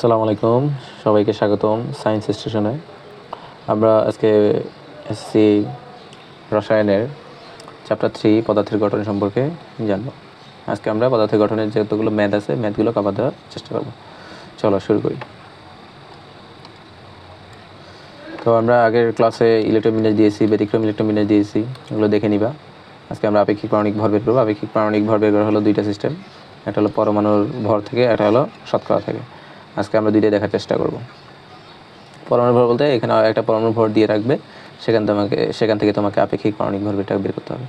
আসসালামু আলাইকুম, সবাইকে স্বাগতম সায়েন্স স্টেশনে। আমরা আজকে এসএসসি রসায়নের চ্যাপ্টার 3 পদার্থের গঠন সম্পর্কে জানব। আজকে আমরা পদার্থের গঠনের যতগুলো ম্যাথ আছে ম্যাথগুলো কভার দেওয়ার চেষ্টা করব। চলো শুরু করি। তো আমরা আগের ক্লাসে ইলেকট্রোমিনাস দিয়েছি, ব্যতিক্রম ইলেকট্রোমিনাস দিয়েছি, এগুলো দেখে নিবা। আজকে আমরা আপেক্ষিক পারমাণবিক ভর বের করব। আপেক্ষিক পারমাণবিক ভর বের করা হলো দুইটা সিস্টেম, একটা হলো পরমাণুর ভর থেকে, একটা হলো শতকরা থেকে। আজকে আমরা দুইটাই দেখার চেষ্টা করব। পরমাণু ভর বলতে এখানে একটা পরমাণু ভর দিয়ে রাখবে, সেখান থেকে তোমাকে আপেক্ষিক পারমাণবিক ভরটা বের করতে হবে।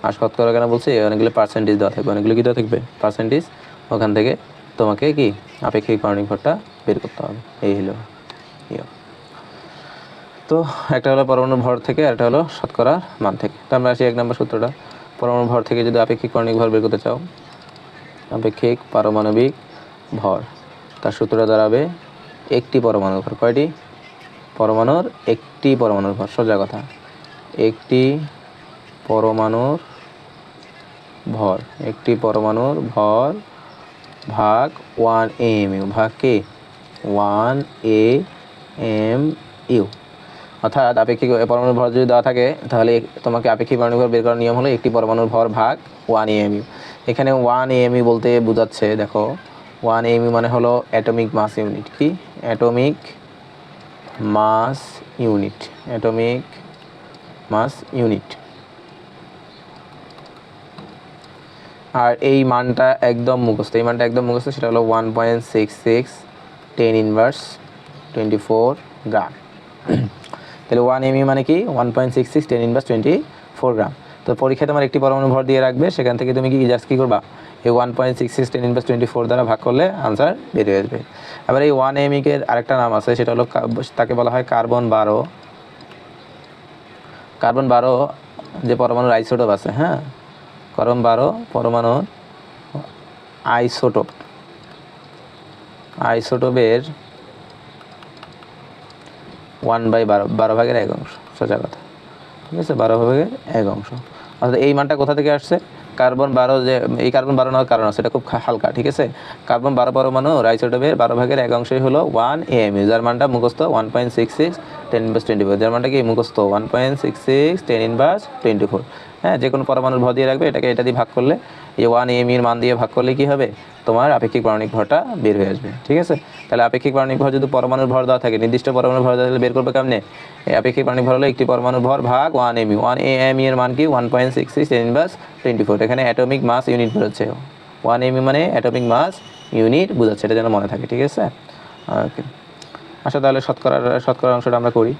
আর শতকরা কেন বলছি, অনেকগুলো পার্সেন্টেজ দেওয়া থাকবে, অনেকগুলো কি দেওয়া থাকবে পার্সেন্টেজ, ওখান থেকে তোমাকে কি আপেক্ষিক পারমাণবিক ভরটা বের করতে হবে। এই হলো তো একটা হলো পরমাণু ভর থেকে, আর একটা হলো শতকরার মান থেকে। তো আমরা আসি 1 নম্বর সূত্রটা। পরমাণু ভর থেকে যদি আপেক্ষিক পারমাণবিক ভর বের করতে চাও, আপেক্ষিক পারমাণবিক ভর, তার সূত্রটা দাঁড়াবে একটি পরমাণুর ভর। কয়টি পরমাণুর? একটি পরমাণুর ভর। সোজা কথা, একটি পরমাণুর ভর, একটি পরমাণুর ভর ভাগ 1 AMU, ভাগ কি 1 AMU। অর্থাৎ আপেক্ষিক পরমাণুর ভর যদি দেওয়া থাকে, তাহলে তোমাকে আপেক্ষিক পারমাণবিক ভর বের করার নিয়ম হলো একটি পরমাণুর ভর ভাগ 1 AMU। এখানে 1 AMU বলতে বোঝাচ্ছে, দেখো 1 AMU মানে হলো অ্যাটমিক মাস ইউনিট। কি atomic mass unit, atomic mass unit. আর এই মানটা একদম মুখস্থ, সেটা হলো 1.66 10^24 গ্রাম। তাহলে 1 AMU মানে কি 1.66 10^24 গ্রাম। তো পরীক্ষায় তোমার একটি পরমাণু ভর দিয়ে রাখবে, সেখান থেকে তুমি জাস্ট কি করবা, এই 1.66 10^24 দ্বারা ভাগ করলে আনসার বেরিয়ে আসবে। এবার এই 1 AMU এর আরেকটা নাম আছে, সেটা হলো তাকে বলা হয় কার্বন 12। কার্বন 12 যে পরমাণুর আইসোটোপ আছে, হ্যাঁ, কার্বন 12 পরমাণুর আইসোটোপের 1/12 ভাগের 1 অংশ। সোজা কথা, ঠিক আছে, 12 ভাগের 1 অংশ। অর্থাৎ এই মানটা কোথা থেকে আসছে? কার্বন 12, যে এই কার্বন 12 নেওয়ার কারণ আছে, এটা খুব হালকা, ঠিক আছে। কার্বন 12 পরমাণু আইসোটোপের 12 ভাগের 1 অংশই হলো 1 AMU, যার মানটা মুখস্থ 1.66 10^24, যার মানটা কি মুখস্থ 1.66 10^24। হ্যাঁ, যে কোনো পরমাণুর ভর দিয়ে রাখবে, এটাকে এটা দিয়ে ভাগ করলে, এই 1 AMU এর মান দিয়ে ভাগ করলে কি হবে, তোমার আপেক্ষিক পারমাণবিক ভরটা বের হয়ে আসবে, ঠিক আছে। তাহলে আপেক্ষিক পারমাণবিক ভর যদি পরমাণুর ভর দেওয়া থাকে, নির্দিষ্ট পরমাণুর ভর দেওয়া থাকলে বের করবে কেমনে? এই আপেক্ষিক পারমাণবিক ভর হলো একটি পরমাণুর ভর ভাগ 1 AMU। 1 AMU এর মান কি 1.66 10^24। এখানে অ্যাটমিক মাস ইউনিট বোঝাচ্ছে, 1 AMU মানে অ্যাটমিক মাস ইউনিট বোঝাচ্ছে, এটা যেন মনে থাকে, ঠিক আছে। ওকে, আচ্ছা, তাহলে শতকরা অংশটা আমরা করি।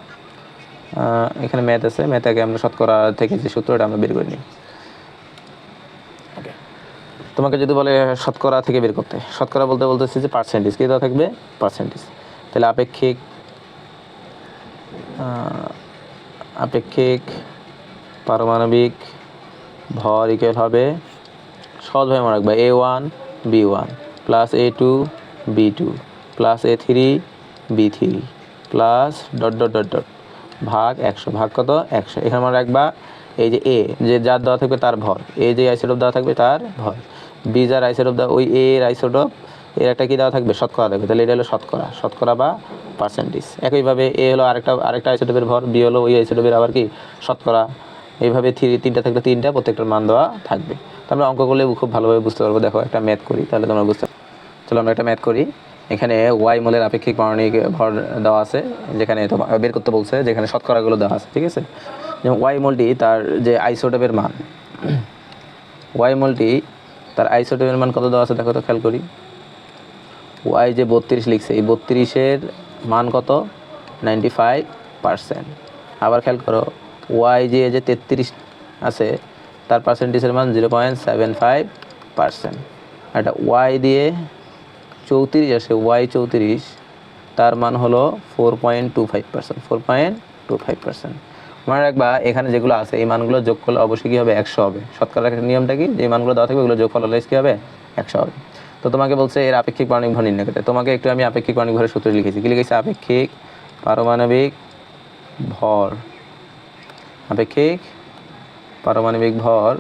এখানে ম্যাথ আছে, ম্যাথ আগে আমরা শতকরা থেকে যে সূত্রটা আমরা বের করে নিই। ওকে, তোমাকে যদি বলে শতকরা থেকে বের করতে, শতকরা বলতেছি যে পার্সেন্টেজ, কি দেওয়া থাকবে? পার্সেন্টেজ। তাহলে আপেক্ষিক পারমাণবিক ভর ইকুয়াল হবে, সহজভাবে মনে রাখবে, A1 B1 plus A2 B2 plus A3 B3 plus dot dot dot dot ভাগ 100। ভাগ কত? 100। এখানে মনে রাখবা, এই যে এ যে যার দেওয়া থাকবে তার ভর, এ যে আইসোটোপ দেওয়া থাকবে তার ভর, বি যার আইসোটোপ দেওয়া, ওই এ এর আইসোটোপ এর একটা কি দেওয়া থাকবে? শতকরা থাকবে। তাহলে এটা হলো শতকরা বা পার্সেন্টেজ। একইভাবে এ হলো আরেকটা আইসোটোপের ভর, বি হলো ওই আইসোটোপের আবার কি শতকরা। এইভাবে তিনটা থাকলে তিনটা, প্রত্যেকটার মান দেওয়া থাকবে। তো আমরা অঙ্ক করলে খুব ভালোভাবে বুঝতে পারবো। দেখো একটা ম্যাথ করি, তাহলে তোমরা বুঝতে পারো। চলো আমরা একটা ম্যাথ করি। এখানে ওয়াই মোলের আপেক্ষিক পারমাণবিক ভর দেওয়া আছে, যেখানে তোমার বের করতে বলছে, যেখানে শতকরাগুলো দেওয়া আছে, ঠিক আছে। যেমন ওয়াই মোলটি তার যে আইসোটোপের মান, ওয়াই মোলটি তার আইসোটোপের মান কত দেওয়া আছে দেখো তো, খেয়াল করি। ওয়াই যে 32 লিখছে, এই 32-এর মান কত? 95%। আবার খেয়াল করো, ওয়াই যে 33 আছে, তার পার্সেন্টেজের মান 0.75%। একটা ওয়াই দিয়ে 34 আসে, ওয়াই 34, তার মান হলো 4.25%। 4.25%। মনে রাখবা, এখানে যেগুলো আছে এই মানগুলো যোগ করলে অবশ্যই কী হবে? 100 হবে। শতকরার নিয়মটা কি? যে মানগুলো দেওয়া থাকবে ওগুলো যোগ করলে কী হবে? 100 হবে। তো তোমাকে বলছে এর আপেক্ষিক পারমাণবিক ভর নির্ণয় করতে। তোমাকে একটু আমি আপেক্ষিক পারমাণবিক ভরের সূত্র লিখেছি। কি লিখেছি? আপেক্ষিক পারমাণবিক ভর, আপেক্ষিক পারমাণবিক ভর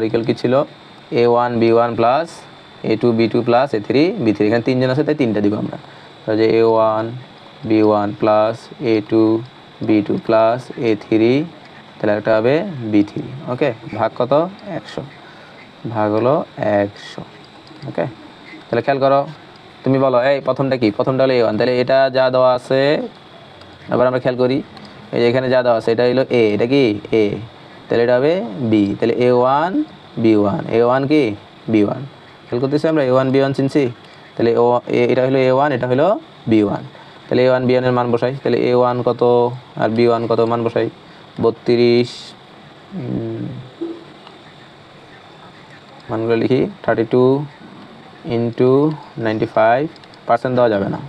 ইকুয়াল কি ছিল? A1 B1 plus A2 B2 plus A3 B3, এখানে তিনজন আছে তাই তিনটা দিব আমরা। তাহলে যে A1 B1 plus A2 B2 plus A3, তাহলে একটা হবে B3। ওকে, ভাগ কত? 100, ভাগ হলো 100। ওকে, তাহলে খেয়াল করো, তুমি বলো এই প্রথমটা কি? প্রথমটা হলো A1, তাহলে এটা যা দেওয়া আছে, এবার আমরা খেয়াল করি এই যে এখানে যা দেওয়া আছে এটা হলো A, এটা কি A, তাহলে এটা হবে B, তাহলে A1 B1, A1 কি B1, খেয়াল করতেছি আমরা A1 B1 চিনছি, তাহলে এটা হলো A1, এটা হলো B1, তাহলে A1 B1 এর মান বসাই, তাহলে A1 কত আর B1 কত মান বসাই, 32, মানগুলো লিখি 32 ইন্টু 95% দেওয়া যাবে না,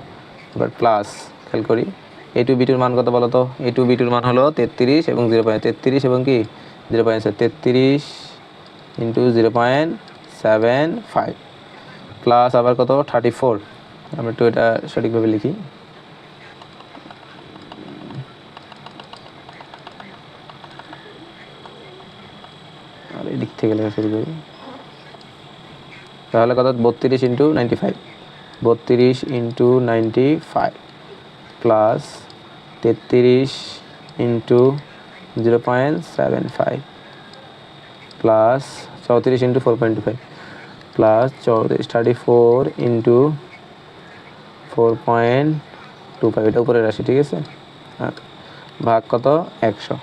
এবার প্লাস খেয়াল করি A2 B2 মান কত বলো তো? A2 B2 মান হলো 33 এবং 0.33 এবং কি 0.33 ইন্টু 0.75 প্লাস আবার কত 34, আমরা একটু এটা সঠিকভাবে লিখি, আর এদিক থেকে লেখা শুরু করি, তাহলে কত 32 into 95, 32 into 95 plus 33 into 0.75 plus 34 into 4.25 plus 34 into 4.25, এটা উপরে রাশি, ঠিক আছে, ভাগ কত 100,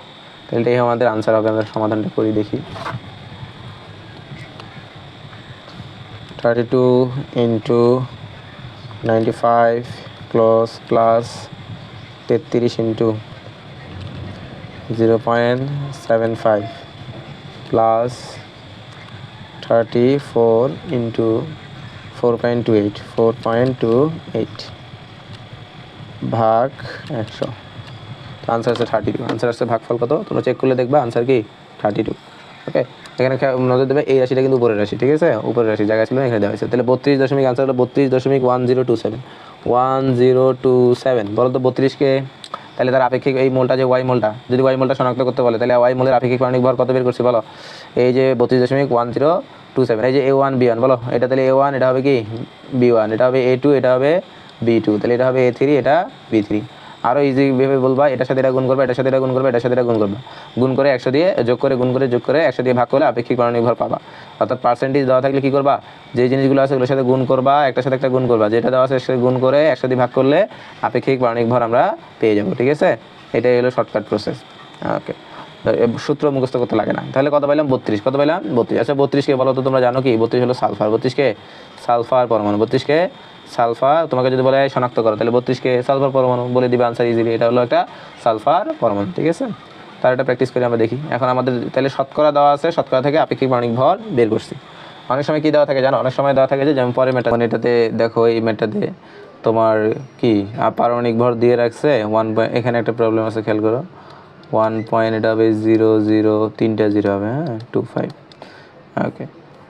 তাহলে এটাই আমাদের আনসার হবে। আমরা সমাধানটা করি দেখি, 32 into 95 plus 33 into 0.75 plus 34 into 4.28 ভাগ 100, তো আনসার আছে 32। আনসার আসছে ভাগফল কত তোমরা চেক করলে দেখবা, আনসার কি 32। ওকে, এখানে নজর দেবে এই রাশিটা কিন্তু উপরের রাশি, ঠিক আছে, উপরের রাশি জায়গা ছিল এখানে দেওয়া হয়েছে, তাহলে 32 আনসার হলো 32.1027 বলো তো 32কে, তাহলে তার আপেক্ষিক এই মোলটা যে ওয়াই মোলটা, যদি ওয়াই মোলটা শনাক্ত করতে বলে তাহলে ওয়াই মোলের আপেক্ষিক পারমাণবিক ভর কত বের করছি বলো, এই যে 32.1027, এই যে A1 B1 বলো, এটা তাহলে A1, এটা হবে কি B1, এটা হবে A2, এটা হবে B2, তাহলে এটা হবে A3, এটা B3। আরও ইজি ভেবে বলবা এটার সাথে এটা গুণ করবে, এটার সাথে এটা গুণ করবে, এটার সাথে এটা গুণ করবে, গুণ করে 100 দিয়ে যোগ করে, গুণ করে যোগ করে 100 দিয়ে ভাগ করলে আপেক্ষিক পারমাণবিক ভর পাবা। অর্থাৎ পার্সেন্টেজ দেওয়া থাকলে কী করবা, যে জিনিসগুলো আছে ওগুলোর সাথে গুণ করবা, একটার সাথে একটা গুণ করবা, যেটা দেওয়া আছে সেটা গুণ করে 100 দিয়ে ভাগ করলে আপেক্ষিক পারমাণবিক ভর আমরা পেয়ে যাবো, ঠিক আছে, এটাই হলো শর্টকাট প্রসেস। ওকে, সূত্র মুখস্থ করতে লাগে না। তাহলে কত পাইলাম 32, কত পাইলাম 32। আচ্ছা 32কে বলো তো তোমরা জানো কি, 32 হলো সালফার, 32কে সালফার পরমাণু, 32কে সালফার, তোমাকে যদি বলে শনাক্ত করো তাহলে 32কে সালফার পরমাণু বলে দিবে আনসার ইজিলি, এটা হলো একটা সালফার পরমাণু, ঠিক আছে। তার এটা প্র্যাকটিস করে আমরা দেখি। এখন আমাদের তাহলে শতকরা দেওয়া আছে, শতকরা থেকে আপেক্ষিক পারমাণবিক ভর বের করছি। অনেক সময় কী দেওয়া থাকে জানো, অনেক সময় দেওয়া থাকে যে যেমন পরে মেটা, এটাতে দেখো এই মেটাতে তোমার কি পারমাণবিক ভর দিয়ে রাখছে 1, এখানে একটা প্রবলেম আছে খেয়াল করো, 1 এটা হবে 00, 3টা 0 হবে, হ্যাঁ 25, ওকে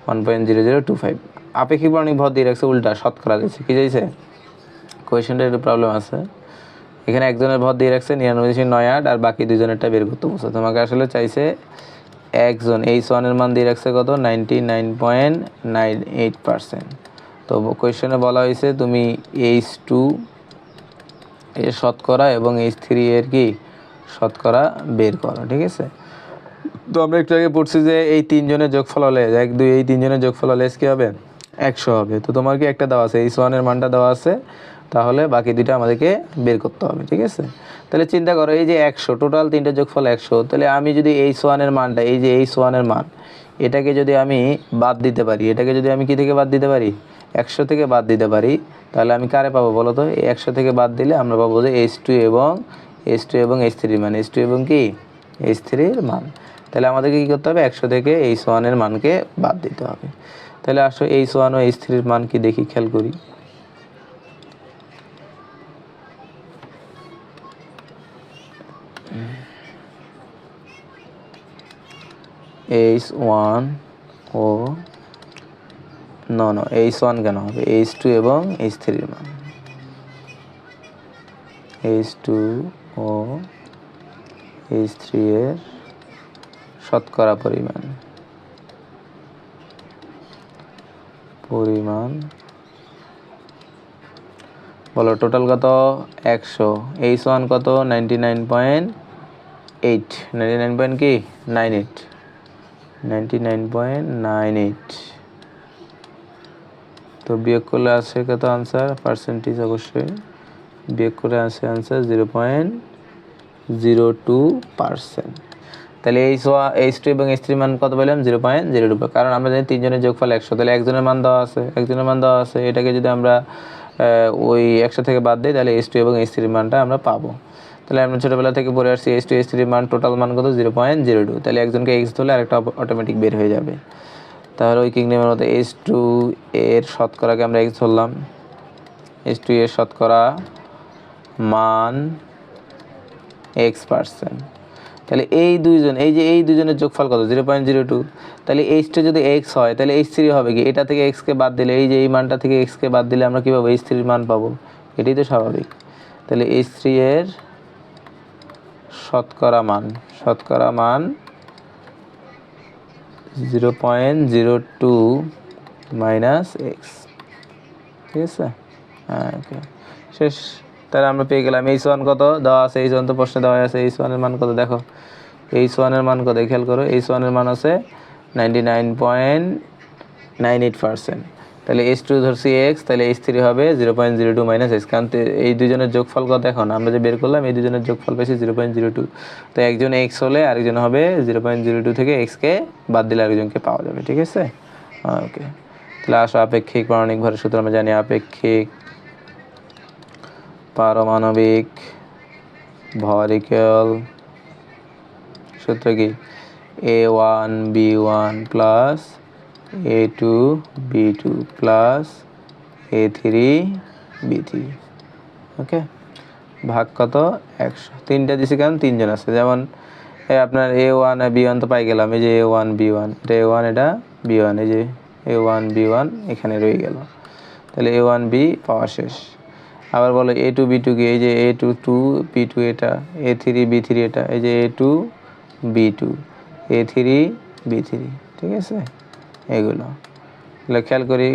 1.0025 আপেক্ষিক পারমাণবিক ভর দিয়ে রাখছে উল্টা শতকরা দিয়েছে, কী চাইছে কোয়েশ্চেনটা একটু প্রবলেম আছে, এখানে একজনের ভর দিয়ে রাখছে 99.98 আর বাকি দুজনেরটা বের করতে বলছে, তোমাকে আসলে চাইছে একজন H1 এর মান দিয়ে রাখছে কত 99.98%। তো কোয়েশ্চেনে বলা হয়েছে তুমি H2 এর শতকরা এবং H3 এর কি শতকরা বের করো, ঠিক আছে। তো আমরা একটু আগে পড়ছি যে এই তিনজনের যোগফল হলে 1 2, এই তিনজনের যোগফল হলে কী হবে 100 হবে। তো তোমার কি একটা দেওয়া আছে H1 এর মানটা দেওয়া আছে, তাহলে বাকি দুইটা আমাদেরকে বের করতে হবে, ঠিক আছে। তাহলে চিন্তা করো এই যে 100, টোটাল তিনটা যোগফল 100, তাহলে আমি যদি H1 এর মানটা, এই যে H1 এর মান, এটাকে যদি আমি বাদ দিতে পারি, এটাকে যদি আমি কি থেকে বাদ দিতে পারি 100 থেকে বাদ দিতে পারি, তাহলে আমি কারে পাবো বলো তো, এই 100 থেকে বাদ দিলে আমরা পাবো যে H2 এবং H3 এর মান, H2 এবং কি H3 এর মান। তাহলে আমাদেরকে কী করতে হবে 100 থেকে H1 এর মানকে বাদ দিতে হবে। তাহলে আসো H1 ও H3 এর মান কি দেখি, খেয়াল করি। H1 ও না H1 কেন হবে, H2 এবং H3 এর মান, H2 ও H3 এর শতকরা পরিমাণ পরিমাণ বলো টোটাল কত 100, H1 কত 99.8, 99 কি 98, 99.98। তো বিয়োগ করলে আসে কত আনসার, পার্সেন্টেজ অবশ্যই বিয়োগ করে আসে আনসার 0.02%। তাহলে H2 এবং H3 মান কত পেলাম 0.02, কারণ আমরা জানি তিনজনের যোগফল 100, তাহলে একজনের মান দেওয়া আছে, এটাকে যদি আমরা ওই 100 থেকে বাদ দিই তাহলে H2 এবং H3 মানটা আমরা পাবো। তাহলে আমরা ছোটোবেলা থেকে পড়ে আসছি H2 H3 মান টোটাল মান কত 0.02, তাহলে একজনকে X ধরলে আরেকটা অটোমেটিক বের হয়ে যাবে। তাহলে ওই কিংডমের মতো H2 এর শতকরাকে আমরা X ধরলাম, H2 এর শতকরা মান X%। তাহলে এই দুইজনের যোগফল কত 0.02, তাহলে H2 যদি X হয় তাহলে H3 হবে কি, এটা থেকে X কে বাদ দিলে এই মানটা থেকে X কে বাদ দিলে আমরা কী পাবো, H3 এর মান পাবো, এটাই তো স্বাভাবিক। তাহলে H3 এর শতকরা মান 0.02 মাইনাস X, ঠিক আছে? হ্যাঁ, ওকে, শেষ। তাহলে আমরা পেয়ে গেলাম H1 কত দেওয়া আছে, H1 তো প্রশ্নে দেওয়া আছে, H1 এর মান কত দেখো, H1 এর মান কত খেয়াল করো, H1 এর মান আছে 99.98%। তাহলে H2 ধরছি X, তাহলে H3 হবে 0.02 মাইনাস X, কারণ এই দুজনের যোগফল কত এখন আমরা যে বের করলাম, এই দুজনের যোগফল পেয়েছি 0.02, তো একজন X হলে আরেকজন হবে 0.02 থেকে X কে বাদ দিলে আরেকজনকে পাওয়া যাবে, ঠিক আছে? ওকে, তাহলে আসো আপেক্ষিক পারমাণবিক ভরের সূত্র আমরা জানি, আপেক্ষিক পারমাণবিক ভর ইকুয়াল সূত্র কি, A1 B1 plus A2 B2 plus A3 B3, ওকে, ভাগ কত 100, তিনটা দিছি কারণ তিনজন আছে, যেমন আপনার A1 আর B1 তো পাই গেলাম, এই যে A1 B1, এটা A1 এটা B1, এই যে A1 B1 এখানে রয়ে গেল, তাহলে A1 B পাওয়া শেষ। আবার বলো A2 B2 কি, এই যে A2 2 B2 এটা, A3 B3 এটা, এই যে A2 B2 A3 B3, ঠিক আছে? এগুলো তাহলে খেয়াল করি,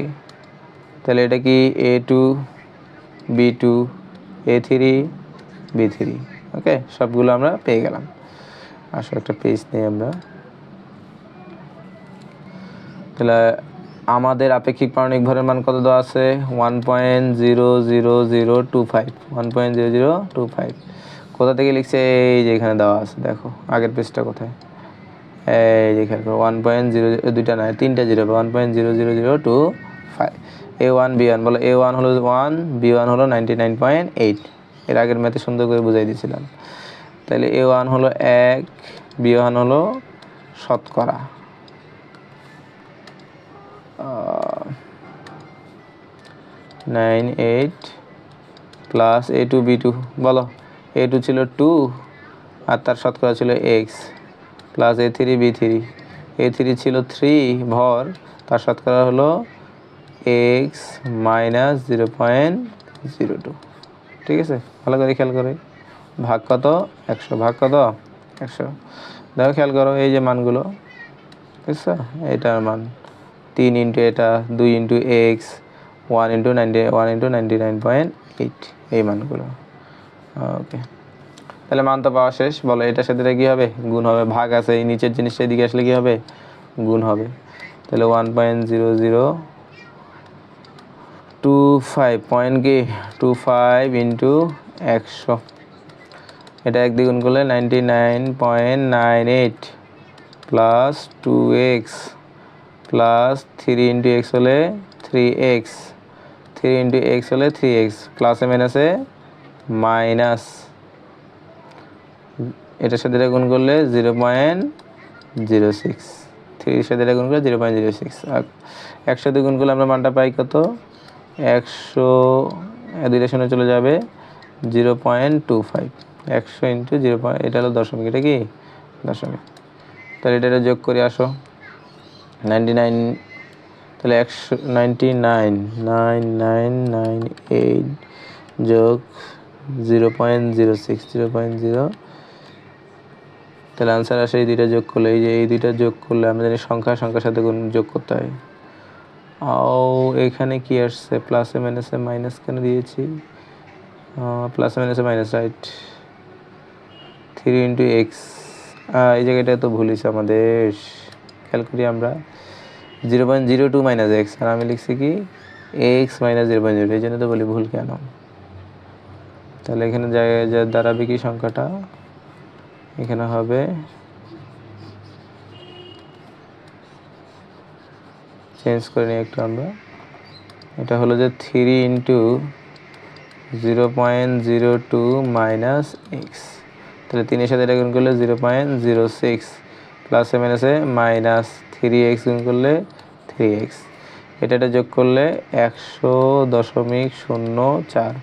তাহলে এটা কি A2 B2 A3 B3, ওকে, সবগুলো আমরা পেয়ে গেলাম। আসলে একটা পেজ নিয়ে আমরা, তাহলে আমাদের আপেক্ষিক পারমাণবিক ভরের মান কত দেওয়া আছে 1.00025, 1.0025, কোথা থেকে লিখছে, এই যে এখানে দেওয়া আছে, দেখো আগের পেজটা কোথায়, এই যে খেয়াল করো 1.0, দুইটা নয় তিনটা জিরো, 1.00025। A1 B1 বলো, A1 হলো 1, B1 হলো 99.8, এর আগের ম্যাথে সুন্দর করে বুঝাই দিয়েছিলাম। তাহলে A1 হলো 1, B1 হলো শতকরা 98 প্লাস A2 B2, বলো A2 ছিল 2 আর তার শতকরা ছিল X, plus A3 B3, A3 ছিল 3 ভর, তার শতকরা হলো X মাইনাস 0.02, ঠিক আছে? ভালো করে খেয়াল করে, ভাগ কত 100, ভাগ কত 100, দেখো খেয়াল করো এই যে মানগুলো, বুঝছো, এটার মান 3 ইন্টু এটা 2 ইন্টু X 1 ইন্টু 99.8, এই মানগুলো, ওকে। তাহলে মান তো পাওয়া শেষ, বলো এটার সাথে কী হবে, গুণ হবে, ভাগ আছে এই নিচের জিনিসটা এদিকে আসলে কী হবে, গুণ হবে। তাহলে 1.0025 পয়েন্ট কি 25 ইন্টু 100, এটা এক দ্বিগুণ করলে 99.98 plus 2X plus 3 into X হলে 3X, 3 ইন্টু X হলে 3X, প্লাসে মাইনাসে মাইনাস, এটার সাথে এটা গুণ করলে 0.06, 3 সাথে এটা গুণ করলে 0.06, আর 100 দিয়ে গুণ করলে আমরা মানটা পাই কত 100, দুইটা শূন্য চলে যাবে 0.25, 100 ইন্টু 0, এটা হলো দশমিক, এটা কি দশমিক। তাহলে এটা যোগ করে আসো 99, তাহলে 199.9998 যোগ 0.06, 0.0, তাহলে আনসার আসে এই দুইটা যোগ করলে, এই যে এই দুইটা যোগ করলে আমরা জানি সংখ্যার সাথে যোগ করতে হয়, এখানে কি আসছে, প্লাসে মাইনাসে মাইনাস কেন দিয়েছি, প্লাসে মাইনাসে মাইনাস, রাইট। 3 ইন্টু এক্স, এই জায়গাটা তো ভুল হয়েছে আমাদের, খেয়াল করি আমরা 0.02 মাইনাস এক্স, আর আমি লিখছি কি এক্স মাইনাস 0.02, এই জন্য তো বলি ভুল কেন। তাহলে এখানে জায়গায় যা দাঁড়াবে কি সংখ্যাটা, এখানে হবে চেঞ্জ করে নিই একটু আমরা, এটা হলো যে 3 ইন্টু 0.02 মাইনাস এক্স, তাহলে 3 এর সাথে এটা গুণ করলে 0.06, প্লাসে মাইনাসে মাইনাস 3x গুণ করলে 3x, এটা যোগ করলে 100.04,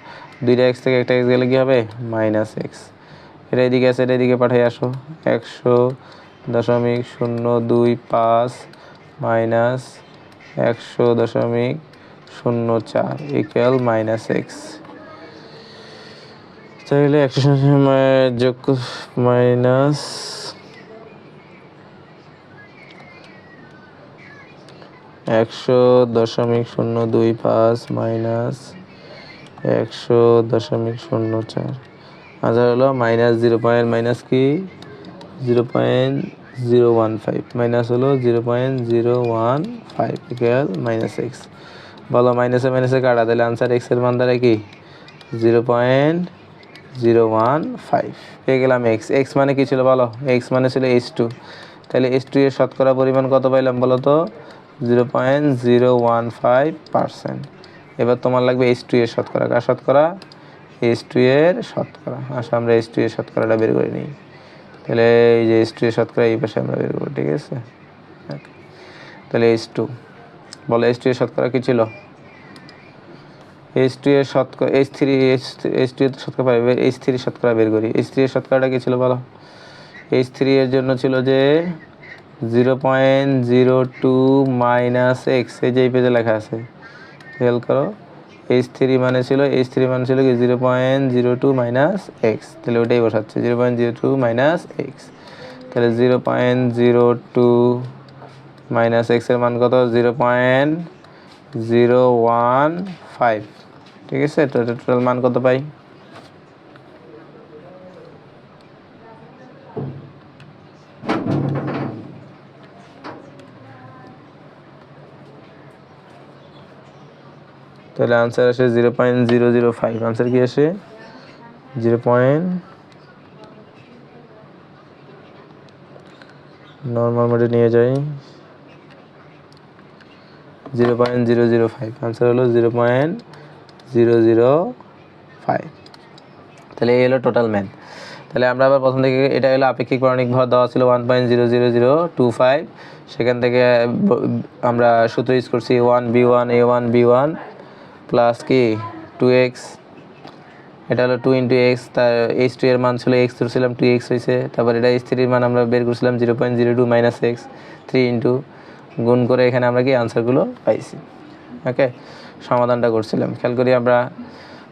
দুইটা এক্স থেকে একটা এক্স গেলে কি হবে মাইনাস এক্স, এটা এদিকে আছে, এটা এদিকে পাঠিয়ে আসো, 100.025 মাইনাস 100.04 ইকুয়াল মাইনাস এক্স। তাহলে 100 যোগ মাইনাস 100.025 মাইনাস 100.04, আচ্ছা হলো মাইনাস 0. মাইনাস কি 0.015, মাইনাস হলো 0.015 ইকুয়াল মাইনাস এক্স। বলো মাইনাসে মাইনাসে কাটা, তাহলে আনসার এক্স এর মান দাঁড়ায় কি 0.015, পেয়ে গেলাম এক্স। এক্স মানে কি ছিল বলো, এক্স মানে ছিল H2, তাহলে H2 এর শতকরা পরিমাণ কত পাইলাম বলো তো 0.015%। এবার তোমার লাগবে H2 এর শতকরা, কার শতকরা H2 এর শতকরা, আসলে আমরা H2 এর শতকরাটা বের করে নিই, তাহলে এই যে H2 এর শতকরা এই পাশে আমরা বের করব, ঠিক আছে। তাহলে H2 বলো, H2 এর শতকরা কি ছিল, H2 এর শতকরা H3 এর শতকরা পাবে, H3 এর শতকরা বের করি, H3 এর শতকরাটা কি ছিল বলো, H3 এর জন্য ছিল যে 0.02 মাইনাস এক্স, এই যে এই পেজে লেখা আছে খেয়াল করো, H3 মানে ছিল কি 0.02 মাইনাস এক্স, তাহলে ওটাই বসাচ্ছে 0.02 মাইনাস এক্স, তাহলে 0.02 মাইনাস এক্স এর মান কত 0.015, ঠিক আছে। তো টোটাল মান কত পাই, তাহলে আনসার আসে 0.005, আনসার কি আসে 0. নর্মাল মোডে নিয়ে যাই 0.005, আনসার হলো 0.005, তাহলে এই হলো টোটাল ম্যান। তাহলে আমরা আবার প্রথম থেকে, এটা হলো আপেক্ষিক পারমাণবিক ভর দেওয়া ছিল 1.00025, সেখান থেকে আমরা সূত্র ইউজ করছি A1 প্লাস কি 2x, এটা হলো 2 ইন্টু এক্স, তার H2 এর মান ছিল এক্স ধরছিলাম 2x হয়েছে, তারপর এটা H3 এর মান আমরা বের করছিলাম 0.02 মাইনাস এক্স, 3 ইন্টু গুণ করে এখানে আমরা কি আনসারগুলো পাইছি। ওকে, সমাধানটা করছিলাম, খেয়াল করি আমরা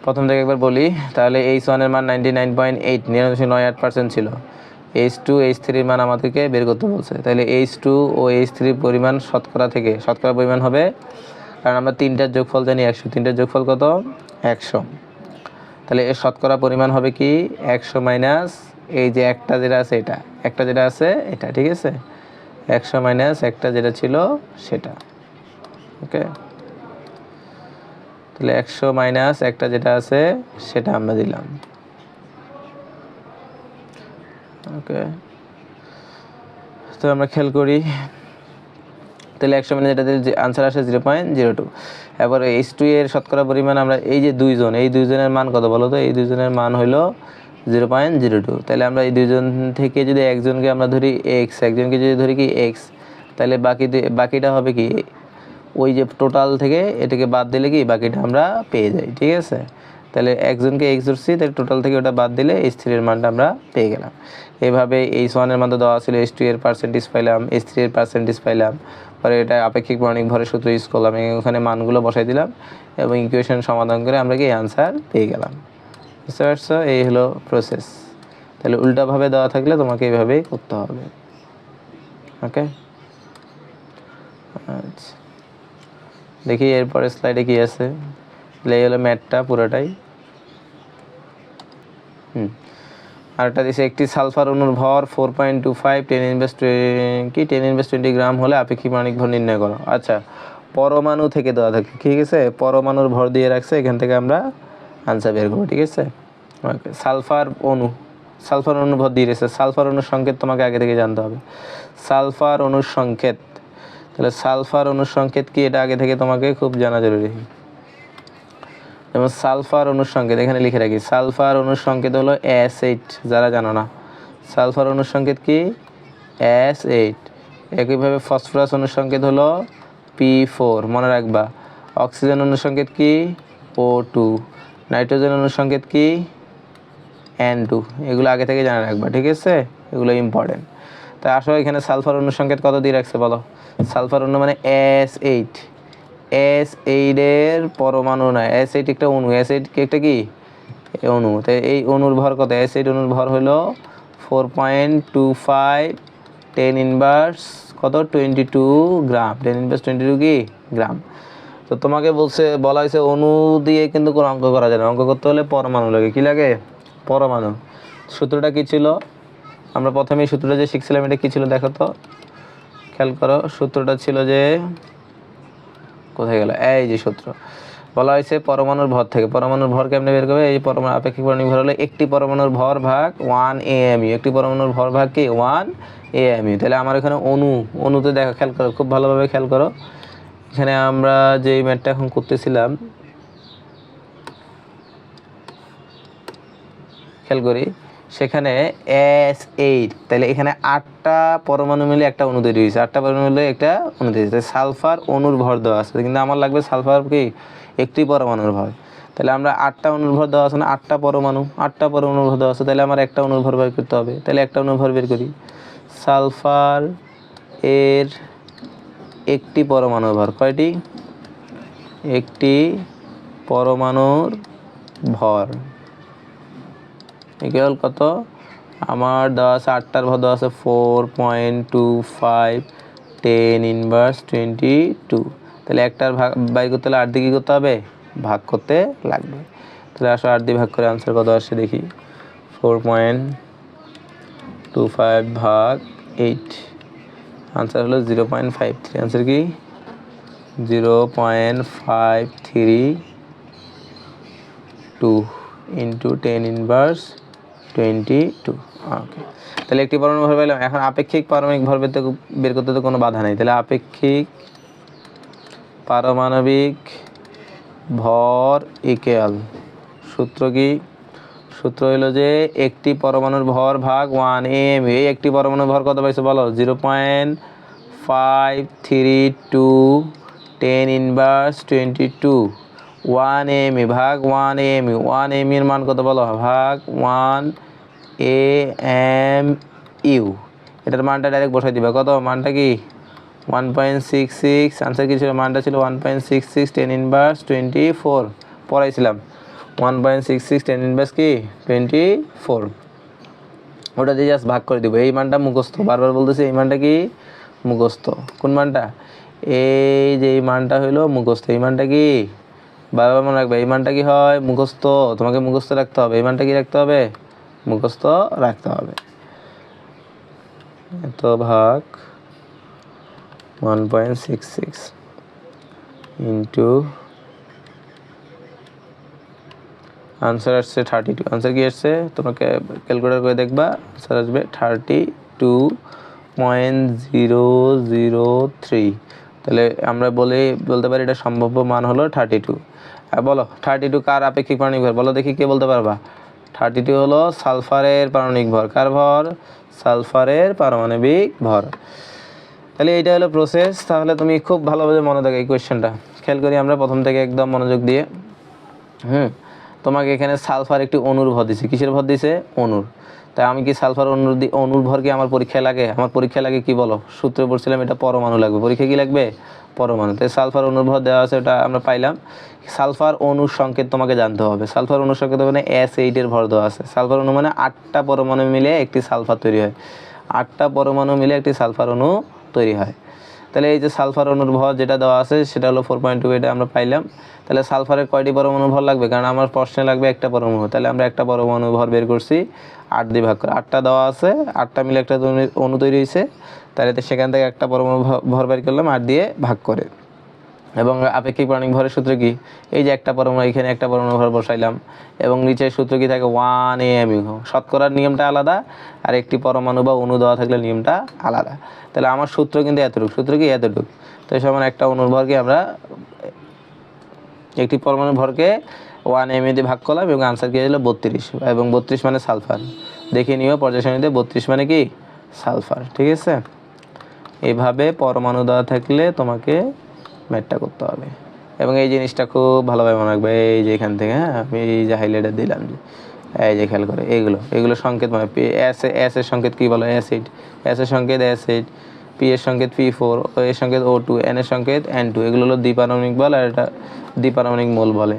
প্রথম থেকে একবার বলি, তাহলে H1 এর মান 99.8 99.98% ছিল, H2 H3 এর মান আমাদেরকে বের করতে বলছে, তাহলে H2 ও H3 পরিমাণ শতকরা থেকে শতকরা পরিমাণ হবে, কারণ আমরা তিনটার যোগফল জানি 100, তিনটার যোগফল কত 100, তাহলে এর শতকরা পরিমাণ হবে কি 100 মাইনাস এই যে একটা যেটা আছে এটা, একটা যেটা আছে এটা, ঠিক আছে, 100 মাইনাস একটা যেটা ছিল সেটা। ওকে, তাহলে 100 মাইনাস একটা যেটা আছে সেটা আমরা দিলাম। ওকে, তো আমরা খেয়াল করি, তাহলে 100 মানে যেটা দিলে আনসার আসে 0.02। এবার H2 এর শতকরা পরিমাণ আমরা এই যে দুইজন, এই দুইজনের মান কত বলো তো, এই দুইজনের মান হলো 0.02, তাহলে আমরা এই দুইজন থেকে যদি একজনকে আমরা ধরি x, একজনকে যদি ধরি কি x, তাহলে বাকিটা হবে কি ওই যে টোটাল থেকে এটাকে বাদ দিলে কি বাকিটা আমরা পেয়ে যাই, ঠিক আছে। তাহলে একজনকে x ধরছি, তাহলে টোটাল থেকে ওটা বাদ দিলে H3 এর মানটা আমরা পেয়ে গেলাম। এভাবে H1 এর মান তো দেওয়া ছিল, H2 এর পার্সেন্টেজ পাইলাম, H3 এর পার্সেন্টেজ পাইলাম, পরে এটা আপেক্ষিক পারমাণবিক ভরের সূত্র ইউজ করলাম, ওখানে মানগুলো বসাই দিলাম এবং ইকুয়েশন সমাধান করে আমরা কি অ্যান্সার পেয়ে গেলাম। বুঝতে পারছো, এই হলো প্রসেস। তাহলে উল্টাভাবে দেওয়া থাকলে তোমাকে এইভাবেই করতে হবে। ওকে, আচ্ছা, দেখি এরপরে স্লাইডে কি আছে। এই হলো ম্যাথটা পুরোটাই। আরেকটা দিছে একটি সালফার অণুর ভর 4.25 10⁻20 গ্রাম হলে আপেক্ষিক পারমাণবিক ভর নির্ণয় করো। আচ্ছা, পরমাণু থেকে দেওয়া থাকে, ঠিক আছে, পরমাণুর ভর দিয়ে রাখছে, এখান থেকে আমরা আনসার বের করবো, ঠিক আছে। ওকে, সালফার অণুর ভর দিয়ে রেখেছে। সালফার অণুর সংকেত তোমাকে আগে থেকে জানতে হবে। সালফার অণুর সংকেত, তাহলে সালফার অণুর সংকেত কি এটা আগে থেকে তোমাকে খুব জানা জরুরি। যেমন সালফার অণুর সংকেত এখানে লিখে রাখি, সালফার অণুর সংকেত হলো S8, যারা জানো না সালফার অণুর সংকেত কি S8। একইভাবে ফসফরাস অণুর সংকেত হলো P4, মনে রাখবা। অক্সিজেন অণুর সংকেত কি O2, নাইট্রোজেন অণুর সংকেত কি N2। এগুলো আগে থেকে জানা রাখবা, ঠিক আছে, এগুলো ইম্পর্টেন্ট। তাই আসলে এখানে সালফার অণুর সংকেত কত দিয়ে রাখছে বলো। সালফার অণু মানে S8, S8 এর পরমাণু না, S8 একটা অণু, S8 একটা কি অণু। তাই এই অণুর ভর কত, S8 অণুর ভর হলো 4.25 10⁻22 গ্রাম, 10⁻22 কি গ্রাম। তো তোমাকে বলা হয়েছে অণু দিয়ে কিন্তু কোনো অঙ্ক করা যায় না, অঙ্ক করতে হলে পরমাণু লাগে। কি লাগে, পরমাণু। সূত্রটা কি ছিল, আমরা প্রথমে সূত্রটা যে শিখছিলাম এটা কি ছিল দেখো তো, খেয়াল করো। সূত্রটা ছিল যে, কোথায় গেল, এই যে সূত্র, বলা হয়েছে পরমাণুর ভর থেকে। পরমাণুর ভর কেমনে বের করবে, এই পরমাণু আপেক্ষিক পারমাণবিক ভর হলো একটি পরমাণুর ভর ভাগ 1 AMU। একটি পরমাণুর ভর ভাগ কি 1 AMU। তাহলে আমার এখানে অণুতে দেখো, খেয়াল করো, খুব ভালোভাবে খেয়াল করো। এখানে আমরা যে ম্যাথটা এখন করতেছিলাম, খেয়াল করি, সেখানে S8, তাহলে এখানে 8টা পরমাণু মিলে একটা অণু তৈরি হয়েছে, 8টা পরমাণু মিলে একটা অণু তৈরি হয়েছে। সালফার অণুর ভর দেওয়া আছে, কিন্তু আমার লাগবে সালফার কি একটি পরমাণুর ভর। তাহলে আমরা 8টা অণুর ভর দেওয়া আছে না, 8টা পরমাণুর ভর দেওয়া আছে, তাহলে আমার একটা অণুর ভর বের করতে হবে। তাহলে একটা অণুর ভর বের করি। সালফার এর একটি পরমাণুর ভর কয়টি, একটি পরমাণুর ভর ইকুয়াল কত, আমার দেওয়া আছে 8টার ভর দেওয়া আছে 4.25 10⁻22। তাহলে একটার ভাগ বাইর করতে হলে 8 দিয়ে কী করতে হবে, ভাগ করতে লাগবে। তাহলে আসলে 8 দিয়ে ভাগ করে আনসার কত আসছে দেখি, 4.25 ভাগ 8, আনসার হলো 0.53। আনসার কি 0.532 ইন্টু 10⁻22। ওকে, তাহলে একটি পরমাণু ভর পেলাম। এখন আপেক্ষিক পারমাণবিক ভর বের করতে তো কোনো বাধা নেই। তাহলে আপেক্ষিক পারমাণবিক ভর ইকুয়াল, সূত্র কি, সূত্র হলো যে একটি পরমাণুর ভর ভাগ 1 AMU। এই একটি পরমাণুর ভর কত পাইছো বলো, 0.532 10⁻22। 1 AMU ভাগ 1 AMU, 1 AMU এর মান কত বলো, ভাগ 1 AMU। এটার মানটা ডাইরেক্ট বসাই দিবা, কত মানটা কি 1.66। আনসার কি ছিল, মানটা ছিল 1.66 10⁻24, পড়াইছিলাম 1.66 10⁻24। ওটা দিয়ে জাস্ট ভাগ করে দিব। এই মানটা মুখস্থ, বারবার বলতেছি এই মানটা কি মুখস্থ। কোন মানটা, এই যে এই মানটা হইলো মুখস্থ। এই মানটা কি বারবার মনে রাখবে, এই মানটা কি হয় মুখস্থ, তোমাকে মুখস্থ রাখতে হবে। এই মানটা কি রাখতে হবে, মুখস্থ রাখতে হবে। এত ভাগ 1.66 ইন্টু, আনসার আসছে 32। আনসার কি আসছে, তোমাকে ক্যালকুলেটর করে দেখবা, আনসার আসবে 32.003। তাহলে আমরা বলতে পারি এটা সম্ভাব্য মান হলো 32। বলো 32 কার আপেক্ষিক পারমাণবিক ভর, বলো দেখি কে বলতে পারবা। 32 হলো সালফারের পারমাণবিক ভর, কার ভর, সালফারের পারমাণবিক ভর। তাহলে এইটা হলো প্রসেস। তাহলে তুমি খুব ভালোভাবে মনে দেখো এই কোয়েশ্চেনটা, খেয়াল করি আমরা প্রথম থেকে একদম মনোযোগ দিয়ে। তোমাকে এখানে সালফার একটি অণুর ভর দিছে, কিসের ভর দিছে, অণুর। তাই আমি কি সালফার অণুর ভর কি আমার পরীক্ষায় লাগে, আমার পরীক্ষা লাগে কি বলো, সূত্রে পড়ছিলাম এটা পরমাণু লাগবে, পরীক্ষা কি লাগবে পরমাণু। তাই সালফার অণুর ভর দেওয়া আছে, ওটা আমরা পাইলাম। সালফার অণুর সংকেত তোমাকে জানতে হবে। সালফার অণুর সংকেত মানে S8 এর ভর দেওয়া আছে। সালফার অণু মানে 8টা পরমাণু মিলে একটি সালফার তৈরি হয়, 8টা পরমাণু মিলে একটি সালফার অণু তৈরি হয়। তো তাহলে এই যে সালফার অণুর ভর যেটা দেওয়া আছে সেটা হলো 4.2, এটা আমরা পাইলাম। তাহলে সালফারের কয়টি পরমাণু ভর লাগবে, কারণ আমার প্রশ্নে লাগবে একটা পরমাণু, তাহলে আমরা একটা পরমাণু ভর বের করছি 8 দিয়ে ভাগ করে, 8টা দেওয়া আছে, 8টা মিলে একটা অণু তৈরি হয়েছে, তাহলে সেখান থেকে একটা পরমাণু ভর বের করলাম 8 দিয়ে ভাগ করে। এবং আপেক্ষিক পারমাণবিক ভরের সূত্র কি, এই যে একটা পরমাণু, এখানে একটা পরমাণু ভর বসাইলাম, এবং নিচের সূত্র কি থাকে 1 AMU, শতকরার নিয়মটা আলাদা, আর একটি পরমাণু বা অণু দেওয়া থাকলে নিয়মটা আলাদা। তাহলে আমার সূত্র কিন্তু এতটুকু, সূত্র কি এতটুকু, তো সমান একটা অণুর ভরকে আমরা একটি পরমাণুর ভরকে 1 AMU দিয়ে ভাগ করলাম, এবং আনসার কি হলো 32, এবং 32 মানে সালফার। দেখে নিও পর্যায় সারণীতে 32 মানে কি সালফার, ঠিক আছে। এইভাবে পরমাণু দেওয়া থাকলে তোমাকে ম্যাথটা করতে হবে, এবং এই জিনিসটা খুব ভালোভাবে মনে রাখবে। এই যে এখান থেকে, হ্যাঁ, আমি এই যে হাইলাইটার দিলাম, যে এই যে খেয়াল করে এগুলো সংকেত, মানে এস এর সংকেত কি বলো, অ্যাসিড, এস এর সংকেত অ্যাসিড, পি এর সংকেত P4, ও এর সংকেত O2, এন এর সংকেত N2, এগুলো হলো দ্বিপারমাণবিক বল, আর এটা দ্বিপারমাণবিক মোল বলে।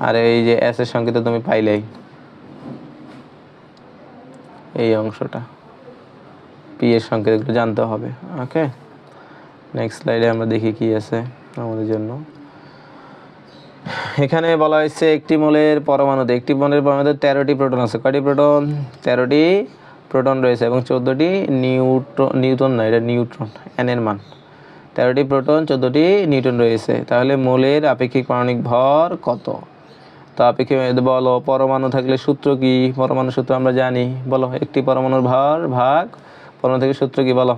আর এই যে এস এর সংকেত তুমি পাইলেই এই অংশটা, পি এর সংকেত, এগুলো জানতে হবে। ওকে, নেক্সট স্লাইডে আমরা দেখি কি আছে আমাদের জন্য। এখানে বলা হয়েছে একটি মোলের পরমাণুতে 13টি প্রোটন আছে। কয়টি প্রোটন? 13টি প্রোটন রয়েছে, এবং 14টি নিউটন না, এটা নিউট্রন, এন এর মান। 13টি প্রোটন, 14টি নিউটন রয়েছে। তাহলে মোলের আপেক্ষিক পারমাণবিক ভর কত? তো আপেক্ষিক বলো, পরমাণু থাকলে সূত্র কি? পরমাণু সূত্র আমরা জানি, বলো। একটি পরমাণুর ভর ভাগ পরমাণু থেকে সূত্র কি বলো?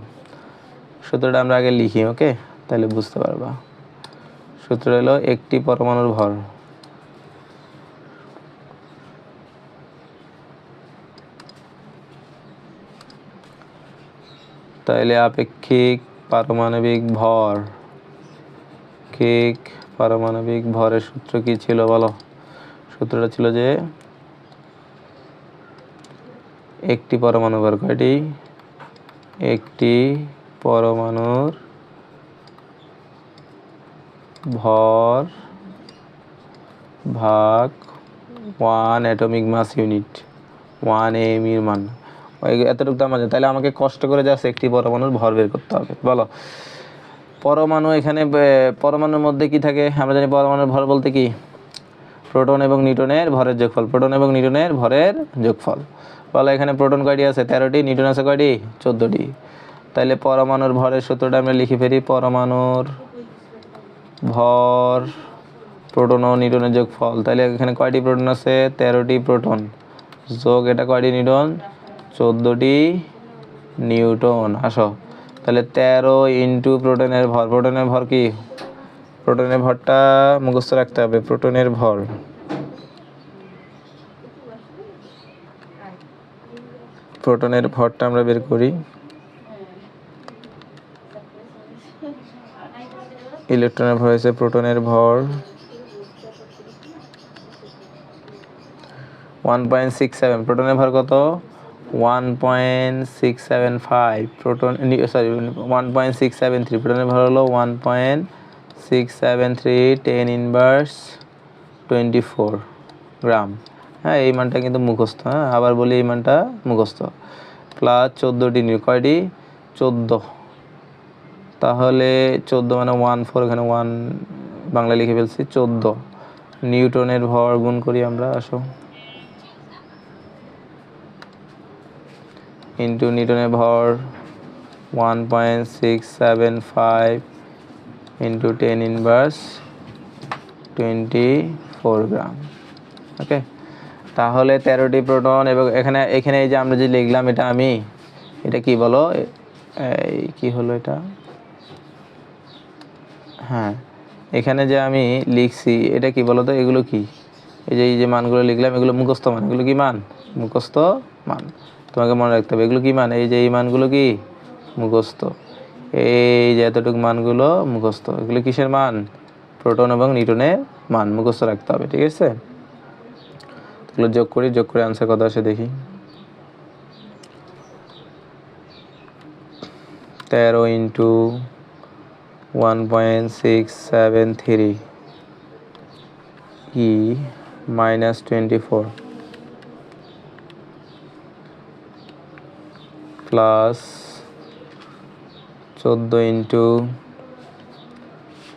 সূত্রটা আমরা আগে লিখি, ওকে, তাহলে বুঝতে পারবা। সূত্র হলো একটি পরমাণুর ভর তাহলে আপেক্ষিক পারমাণবিক ভর, পারমাণবিক ভরের সূত্র কি ছিল বলো? সূত্রটা ছিল যে একটি পরমাণু ভর, কয়টি? একটি পরমাণুর ভর ভাগ 1 অ্যাটমিক মাস ইউনিট, 1 AMU এর মান। এতটুকু তো আমাদের, তাহলে আমাকে কষ্ট করে যাচ্ছে একটি পরমাণুর ভর বের করতে হবে। বলো, পরমাণু, এখানে পরমাণুর মধ্যে কি থাকে আমরা জানি? পরমাণুর ভর বলতে কি? প্রোটন এবং নিউটনের ভরের যোগফল, প্রোটন এবং নিউটনের ভরের যোগফল। বলো, এখানে প্রোটন কয়টি আছে? 13টি। নিউটন আছে কয়টি? 14টি। তাহলে পরমাণুর ভরের সূত্রটা আমরা লিখে ফেলি, পরমাণুর ভর প্রোটন ও নিউটনের যোগফল। তাহলে এখানে কয়টি প্রোটন আছে? 13টি প্রোটন, যোগ এটা কয়টি নিউটন? 14টি নিউটন। আসো, তাহলে 13 ইন্টু প্রোটনের ভর। প্রোটনের ভর কি? প্রোটনের ভরটা মুখস্থ রাখতে হবে। প্রোটনের ভর, প্রোটনের ভরটা আমরা বের করি। ইলেকট্রনের ভর হয়েছে প্রোটনের ভর 1.67। প্রোটনের ভর কত? 1.675। Proton, sorry, 1.673। প্রোটনের ভর হলো 1.673, 10⁻²4 গ্রাম। হ্যাঁ, এই মানটা কিন্তু মুখস্থ। হ্যাঁ, আবার বলি, এই মানটা মুখস্থ। প্লাস 14টি কয়টি? 14। তাহলে 14 মানে 14, এখানে 1 বাংলা লিখে ফেলছি, 14 নিউটনের ভর গুণ করি আমরা। আসো, ইন্টু নিউটনের ভর 1.675 ইন্টু 10⁻²4 গ্রাম। ওকে, তাহলে 13টি প্রোটন, এবং এখানে এই যে আমরা যে লিখলাম, এটা কি বলো? এই কি হলো এটা? হ্যাঁ, এখানে যে আমি লিখছি এটা কি বলো তো? এগুলো কি? এই যে মানগুলো লিখলাম, এগুলো মুখস্থ মান। এগুলো কি মান? মুখস্থ মান। তোমাকে মনে রাখতে হবে এগুলো কি মান। এই যে এই মানগুলো কি মুখস্থ, এই যে এতটুকু মানগুলো মুখস্থ। এগুলো কিসের মান? প্রোটন এবং নিউটনের মান মুখস্থ রাখতে হবে, ঠিক আছে। এগুলো যোগ করে আনসার কত আসে দেখি। 13 ইন্টু 1.673 -24 প্লাস 14 ইন্টু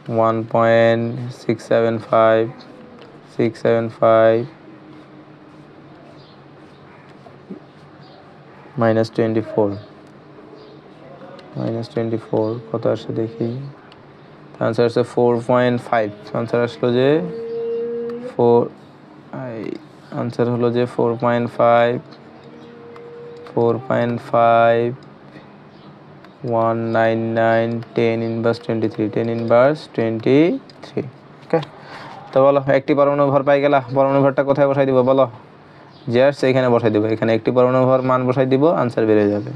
1.675 minus 24 কত আসে দেখি आंसर আসছে 4.5 आंसर আসলো যে 4 आंसर হলো যে 4.5 199 10 ইনভার্স 23 10 ইনভার্স 23 ওকে তো বলো একটি পরমাণু ভর পাই গেলা পরমাণু ভরটা কোথায় বসাই দিব বলো জাস্ট এখানে বসাই দিব এখানে একটি পরমাণু ভর মান বসাই দিব आंसर বের হয়ে যাবে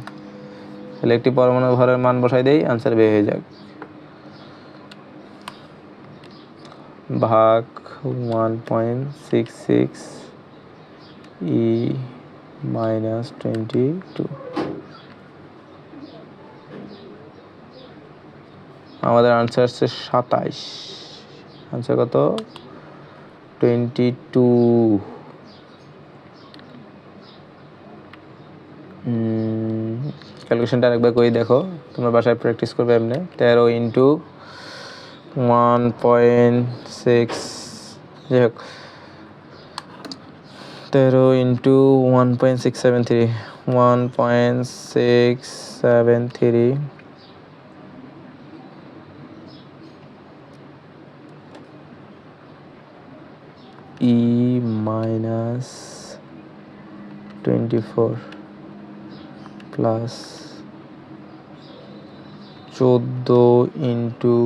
তাহলে একটি পরমাণু ভরের মান বসাই দেই आंसर বের হয়ে যাবে भाग 1.66 e minus 22 আমাদের आंसर হচ্ছে 27 आंसर কত 22 ক্যালকুলেশনটা আরেকবার করে দেখো তোমরা বাসায় প্র্যাকটিস করবে এমনি 13 ইনটু 1.6 যাই হোক 13 into 1.673 e minus 24 plus 14 into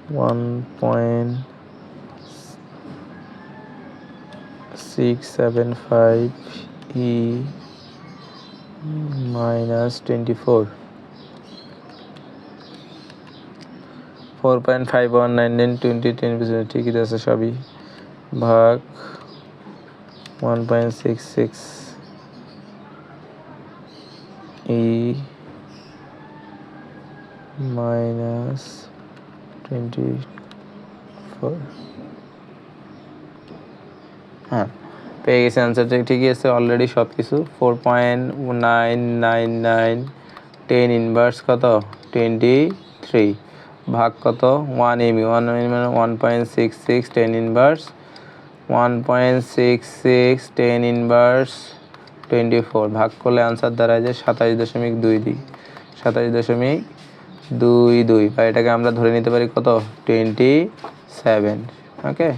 1.675 e minus 24 4.5199 20 ঠিকই আছে সবই ভাগ 1.66 e minus 24 হ্যাঁ পেয়ে গেছি আনসারটা ঠিকই আছে অলরেডি সব কিছু 4.999 10 ইনভার্স কত 23 ভাগ কত 1 এম 1 মানে 1.66 10 ইনভার্স 1.66 10 ইনভার্স 24 ভাগ করলে আনসার দাঁড়ায় যে 27.22 বা এটাকে আমরা ধরে নিতে পারি কত 27 ওকে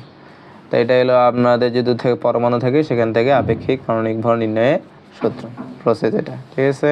তো এটা হলো আপনাদের যে পরমাণু থাকে সেখান থেকে আপেক্ষিক আণবিক ভর নির্ণয়ের সূত্র প্রসেস এটা ঠিক আছে।